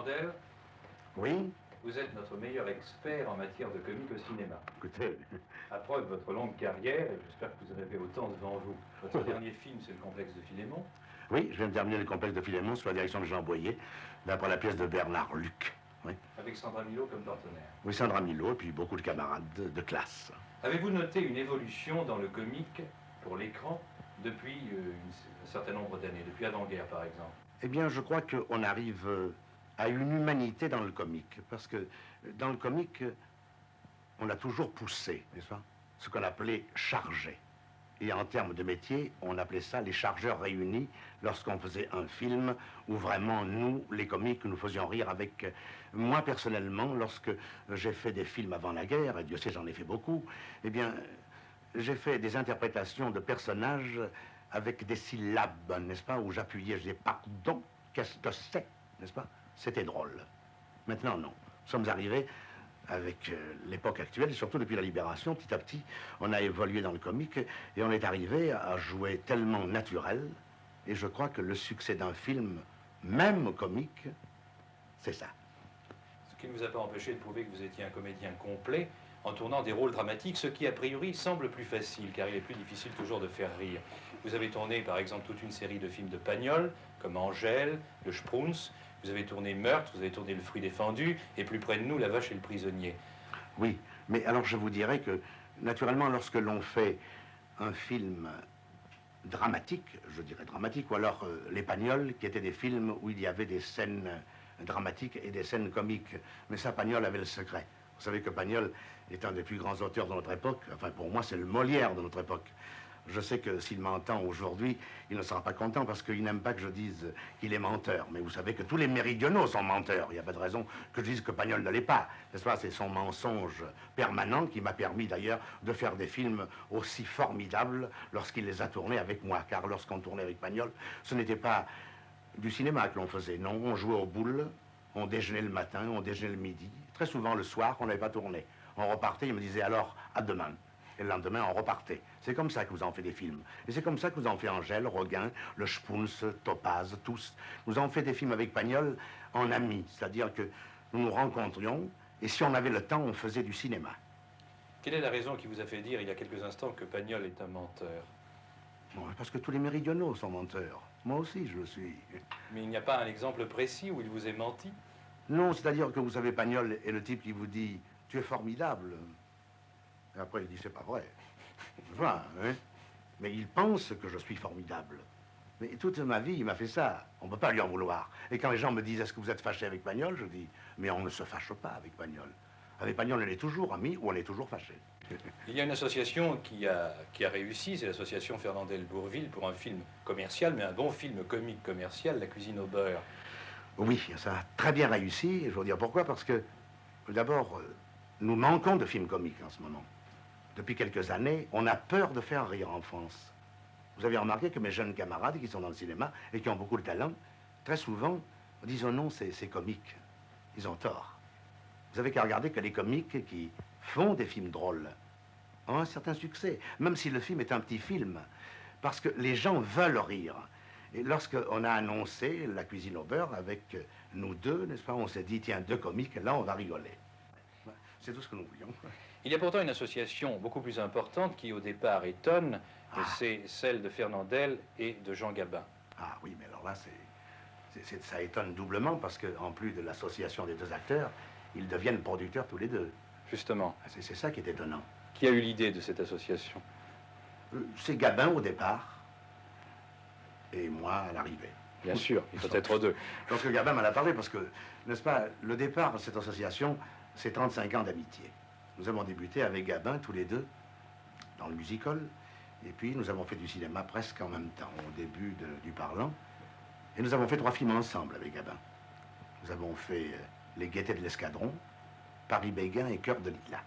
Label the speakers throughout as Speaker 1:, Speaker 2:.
Speaker 1: Fernandel,
Speaker 2: Oui?
Speaker 1: vous êtes notre meilleur expert en matière de comique au cinéma.
Speaker 2: Écoutez,
Speaker 1: À preuve de votre longue carrière, et j'espère que vous en avez autant devant vous. Votre dernier film, c'est Le Complexe de Philémon.
Speaker 2: oui, je viens de terminer le complexe de Philémon sous la direction de Jean Boyer, d'après la pièce de Bernard Luc. Oui,
Speaker 1: Avec Sandra Milo comme partenaire.
Speaker 2: oui, Sandra Milo et puis beaucoup de camarades de classe.
Speaker 1: Avez-vous noté une évolution dans le comique pour l'écran depuis un certain nombre d'années, depuis avant-guerre par exemple?
Speaker 2: Eh bien, je crois qu'on arrive à une humanité dans le comique, parce que dans le comique, on a toujours poussé, n'est-ce pas? Ce qu'on appelait charger. Et en termes de métier, on appelait ça les chargeurs réunis lorsqu'on faisait un film où vraiment, nous, les comiques, nous faisions rire avec... Moi, personnellement, lorsque j'ai fait des films avant la guerre, et Dieu sait, j'en ai fait beaucoup, eh bien, j'ai fait des interprétations de personnages avec des syllabes, n'est-ce pas, où j'appuyais, je disais, pardon, qu'est-ce que c'est, n'est-ce pas? C'était drôle. Maintenant, non. Nous sommes arrivés avec l'époque actuelle, et surtout depuis la Libération, petit à petit, on a évolué dans le comique et on est arrivé à jouer tellement naturel. Et je crois que le succès d'un film, même comique, c'est ça.
Speaker 1: Ce qui ne vous a pas empêché de prouver que vous étiez un comédien complet en tournant des rôles dramatiques, ce qui a priori semble plus facile, car il est plus difficile toujours de faire rire. Vous avez tourné par exemple toute une série de films de Pagnol, comme Angèle, Le Spruns. Vous avez tourné Meurtre, vous avez tourné Le Fruit défendu, et plus près de nous, La Vache et le Prisonnier.
Speaker 2: Oui, mais alors je vous dirais que, naturellement, lorsque l'on fait un film dramatique, je dirais dramatique, ou alors Les Pagnols, qui étaient des films où il y avait des scènes dramatiques et des scènes comiques. Mais ça, Pagnol avait le secret. Vous savez que Pagnol est un des plus grands auteurs de notre époque. Enfin, pour moi, c'est le Molière de notre époque. Je sais que s'il m'entend aujourd'hui, il ne sera pas content parce qu'il n'aime pas que je dise qu'il est menteur. Mais vous savez que tous les méridionaux sont menteurs. Il n'y a pas de raison que je dise que Pagnol ne l'est pas. N'est-ce pas? C'est son mensonge permanent qui m'a permis d'ailleurs de faire des films aussi formidables lorsqu'il les a tournés avec moi. Car lorsqu'on tournait avec Pagnol, ce n'était pas du cinéma que l'on faisait. Non, on jouait aux boules, on déjeunait le matin, on déjeunait le midi. Très souvent le soir, on n'avait pas tourné. On repartait, il me disait alors, à demain. Et le lendemain, on repartait. C'est comme ça que vous en fait des films. Et c'est comme ça que vous en fait Angèle, Roguin, Le Spruns, Topaz, tous. Nous avons fait des films avec Pagnol en amis. C'est-à-dire que nous nous rencontrions, et si on avait le temps, on faisait du cinéma.
Speaker 1: Quelle est la raison qui vous a fait dire il y a quelques instants que Pagnol est un menteur?
Speaker 2: Bon, parce que tous les méridionaux sont menteurs. Moi aussi, je le suis.
Speaker 1: Mais il n'y a pas un exemple précis où il vous ait menti?
Speaker 2: Non, c'est-à-dire que vous savez, Pagnol est le type qui vous dit « Tu es formidable ». Et après, il dit « C'est pas vrai ». Enfin, hein? Mais il pense que je suis formidable. Mais toute ma vie, il m'a fait ça. On ne peut pas lui en vouloir. Et quand les gens me disent « Est-ce que vous êtes fâché avec Pagnol ?» Je dis « Mais on ne se fâche pas avec Pagnol. Avec Pagnol, on est toujours amis ou on est toujours fâché. »
Speaker 1: Il y a une association qui a réussi, c'est l'association Fernandel-Bourvil pour un film commercial, mais un bon film comique commercial, La Cuisine au beurre.
Speaker 2: Oui, ça a très bien réussi. Je vais vous dire pourquoi. Parce que, d'abord, nous manquons de films comiques en ce moment. Depuis quelques années, on a peur de faire rire en France. Vous avez remarqué que mes jeunes camarades qui sont dans le cinéma et qui ont beaucoup de talent, très souvent, disent « Oh non, c'est comique ». Ils ont tort. Vous avez qu'à regarder que les comiques qui font des films drôles ont un certain succès, même si le film est un petit film, parce que les gens veulent rire. Et lorsqu'on a annoncé La Cuisine au beurre avec nous deux, n'est-ce pas, on s'est dit, tiens, deux comiques, là, on va rigoler. C'est tout ce que nous voulions.
Speaker 1: Il y a pourtant une association beaucoup plus importante qui, au départ, étonne, c'est celle de Fernandel et de Jean Gabin.
Speaker 2: Ah oui, mais alors là, ça étonne doublement, parce qu'en plus de l'association des deux acteurs, ils deviennent producteurs tous les deux.
Speaker 1: Justement.
Speaker 2: C'est ça qui est étonnant.
Speaker 1: Qui a eu l'idée de cette association?
Speaker 2: C'est Gabin au départ, et moi à l'arrivée.
Speaker 1: Bien sûr, il faut être deux.
Speaker 2: Lorsque Gabin m'en a parlé, parce que, n'est-ce pas, le départ de cette association, c'est 35 ans d'amitié. Nous avons débuté avec Gabin, tous les deux, dans le music-hall, et puis nous avons fait du cinéma presque en même temps, au début du Parlant, et nous avons fait 3 films ensemble avec Gabin. Nous avons fait Les Gaîtés de l'Escadron, Paris-Béguin et Cœur de Lilas.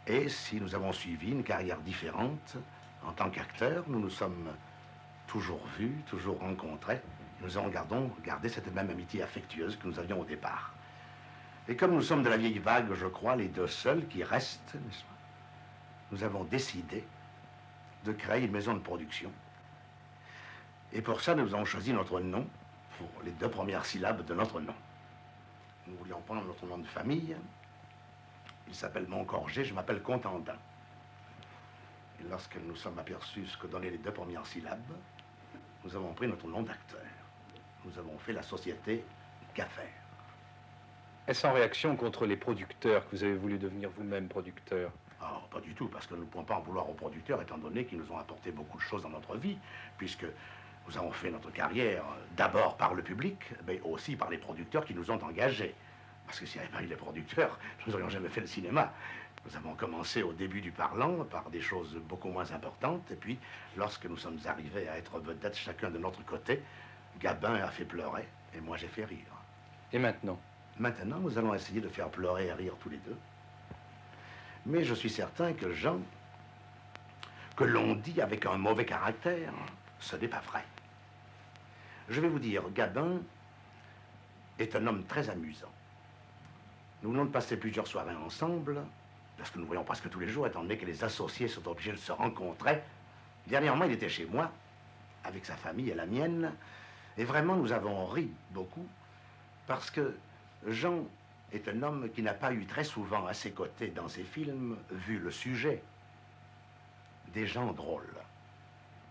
Speaker 2: Et si nous avons suivi une carrière différente, en tant qu'acteurs, nous nous sommes toujours vus, toujours rencontrés. Nous avons gardé cette même amitié affectueuse que nous avions au départ. Et comme nous sommes de la vieille vague, je crois, les deux seuls qui restent, n'est-ce pas, nous avons décidé de créer une maison de production. Et pour ça, nous avons choisi notre nom pour les 2 premières syllabes de notre nom. Nous voulions prendre notre nom de famille. Il s'appelle Moncorgé, je m'appelle Contendant. Et lorsque nous sommes aperçus ce que donnaient les deux premières syllabes, nous avons pris notre nom d'acteur. Nous avons fait la société Gaffer.
Speaker 1: Est-ce en réaction contre les producteurs que vous avez voulu devenir vous-même producteur?
Speaker 2: Oh, pas du tout, parce que nous ne pouvons pas en vouloir aux producteurs, étant donné qu'ils nous ont apporté beaucoup de choses dans notre vie, puisque nous avons fait notre carrière d'abord par le public, mais aussi par les producteurs qui nous ont engagés. Parce que s'il n'y avait pas eu les producteurs, nous n'aurions jamais fait le cinéma. Nous avons commencé au début du parlant par des choses beaucoup moins importantes, et puis lorsque nous sommes arrivés à être vedettes chacun de notre côté, Gabin a fait pleurer, et moi j'ai fait rire.
Speaker 1: Et maintenant?
Speaker 2: Maintenant, nous allons essayer de faire pleurer et rire tous les deux. Mais je suis certain que Jean, que l'on dit avec un mauvais caractère, ce n'est pas vrai. Je vais vous dire, Gabin est un homme très amusant. Nous venons de passer plusieurs soirées ensemble, parce que nous voyons presque tous les jours, étant donné que les associés sont obligés de se rencontrer. Dernièrement, il était chez moi, avec sa famille et la mienne, et vraiment, nous avons ri beaucoup, parce que Jean est un homme qui n'a pas eu très souvent à ses côtés dans ses films, vu le sujet, des gens drôles.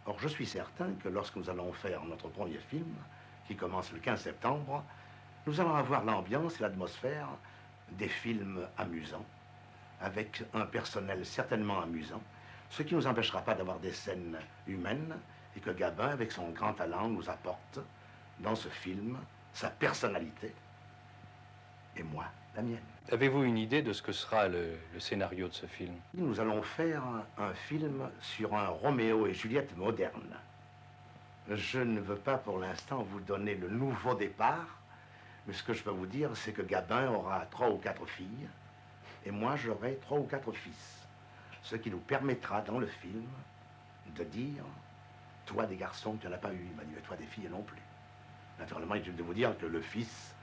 Speaker 2: Or, je suis certain que lorsque nous allons faire notre premier film, qui commence le 15 septembre, nous allons avoir l'ambiance et l'atmosphère des films amusants, avec un personnel certainement amusant, ce qui ne nous empêchera pas d'avoir des scènes humaines, et que Gabin, avec son grand talent, nous apporte dans ce film sa personnalité, et moi, la mienne.
Speaker 1: Avez-vous une idée de ce que sera le scénario de ce film?
Speaker 2: Nous allons faire un film sur un Roméo et Juliette moderne. Je ne veux pas pour l'instant vous donner le nouveau départ, mais ce que je peux vous dire, c'est que Gabin aura 3 ou 4 filles, et moi j'aurai 3 ou 4 fils. Ce qui nous permettra dans le film de dire, toi des garçons, tu n'en as pas eu, il m'a dit, mais toi des filles non plus. Naturellement, il est de vous dire que le fils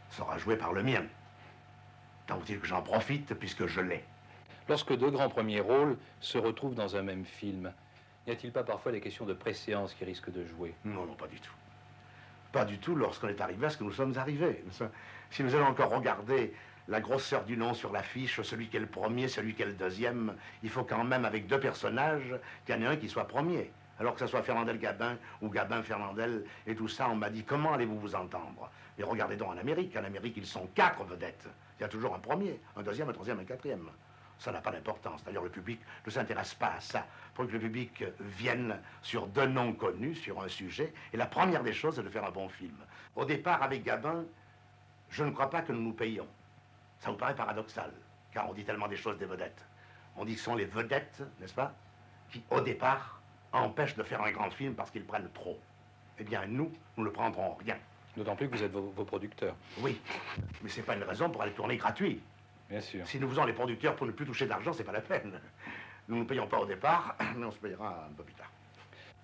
Speaker 2: sera joué par le mien. Tant faut-il que j'en profite puisque je l'ai.
Speaker 1: Lorsque deux grands premiers rôles se retrouvent dans un même film, n'y a-t-il pas parfois des questions de préséance qui risquent de jouer?
Speaker 2: Non, non, pas du tout. Pas du tout lorsqu'on est arrivé à ce que nous sommes arrivés. Si nous allons encore regarder la grosseur du nom sur l'affiche, celui qui est le premier, celui qui est le deuxième, il faut quand même, avec deux personnages, qu'il y en ait un qui soit premier. Alors que ce soit Fernandel-Gabin ou Gabin-Fernandel et tout ça, on m'a dit, comment allez-vous vous entendre? Mais regardez donc en Amérique. En Amérique, ils sont 4 vedettes. Il y a toujours un premier, un deuxième, un troisième, un quatrième. Ça n'a pas d'importance. D'ailleurs, le public ne s'intéresse pas à ça. Pour que le public vienne sur 2 noms connus, sur un sujet. Et la première des choses, c'est de faire un bon film. Au départ, avec Gabin, je ne crois pas que nous nous payions. Ça vous paraît paradoxal, car on dit tellement des choses des vedettes. On dit que ce sont les vedettes, n'est-ce pas, qui, au départ, empêchent de faire un grand film parce qu'ils prennent trop. Eh bien, nous ne prendrons rien.
Speaker 1: D'autant plus que vous êtes vos producteurs.
Speaker 2: Oui, mais c'est pas une raison pour aller tourner gratuit.
Speaker 1: Bien sûr.
Speaker 2: Si nous faisons les producteurs pour ne plus toucher d'argent, c'est pas la peine. Nous ne payons pas au départ, mais on se payera un peu plus tard.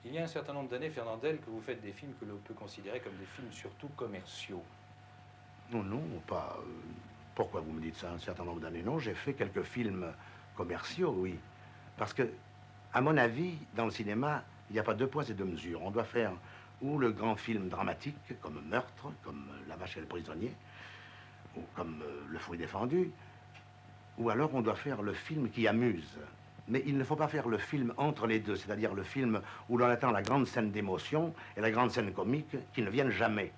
Speaker 1: Il y a un certain nombre d'années, Fernandel, que vous faites des films que l'on peut considérer comme des films surtout commerciaux.
Speaker 2: Non, non, pas... pourquoi vous me dites ça, un certain nombre d'années? Non, j'ai fait quelques films commerciaux, oui. Parce que, à mon avis, dans le cinéma, il n'y a pas 2 poids et 2 mesures. On doit faire ou le grand film dramatique, comme Meurtre, comme La vache et le prisonnier, ou comme Le fruit défendu, ou alors on doit faire le film qui amuse. Mais il ne faut pas faire le film entre les deux, c'est-à-dire le film où l'on attend la grande scène d'émotion et la grande scène comique qui ne viennent jamais.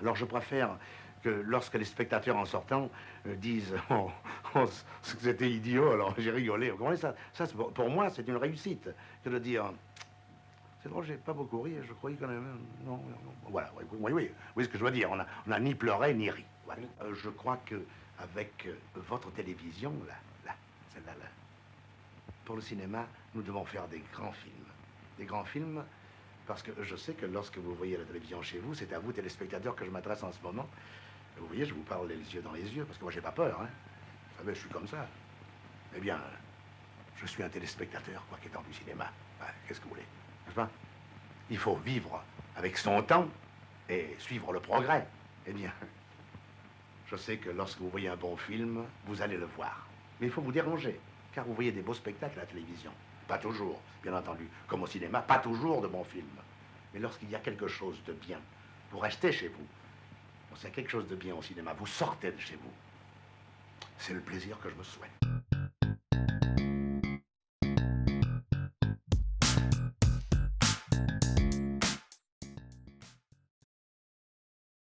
Speaker 2: Alors je préfère que lorsque les spectateurs en sortant disent oh, c'était idiot, alors j'ai rigolé. Vous comprenez ça? Ça pour moi, c'est une réussite que de dire c'est drôle, j'ai pas beaucoup ri, je croyais qu'on avait... Non, non, voilà, oui, ce que je veux dire, on a ni pleuré ni ri. Voilà. Je crois que avec votre télévision, celle-là, pour le cinéma, nous devons faire des grands films. Des grands films, parce que je sais que lorsque vous voyez la télévision chez vous, c'est à vous, téléspectateurs, que je m'adresse en ce moment. Vous voyez, je vous parle les yeux dans les yeux, parce que moi, j'ai pas peur, hein. Vous savez, je suis comme ça. Eh bien, je suis un téléspectateur, quoi qu'étant du cinéma. Qu'est-ce que vous voulez? N'est-ce pas? Il faut vivre avec son temps et suivre le progrès. Eh bien, je sais que lorsque vous voyez un bon film, vous allez le voir. Mais il faut vous déranger, car vous voyez des beaux spectacles à la télévision. Pas toujours, bien entendu. Comme au cinéma, pas toujours de bons films. Mais lorsqu'il y a quelque chose de bien, vous restez chez vous. Bon, c'est quelque chose de bien au cinéma. Vous sortez de chez vous. C'est le plaisir que je me souhaite.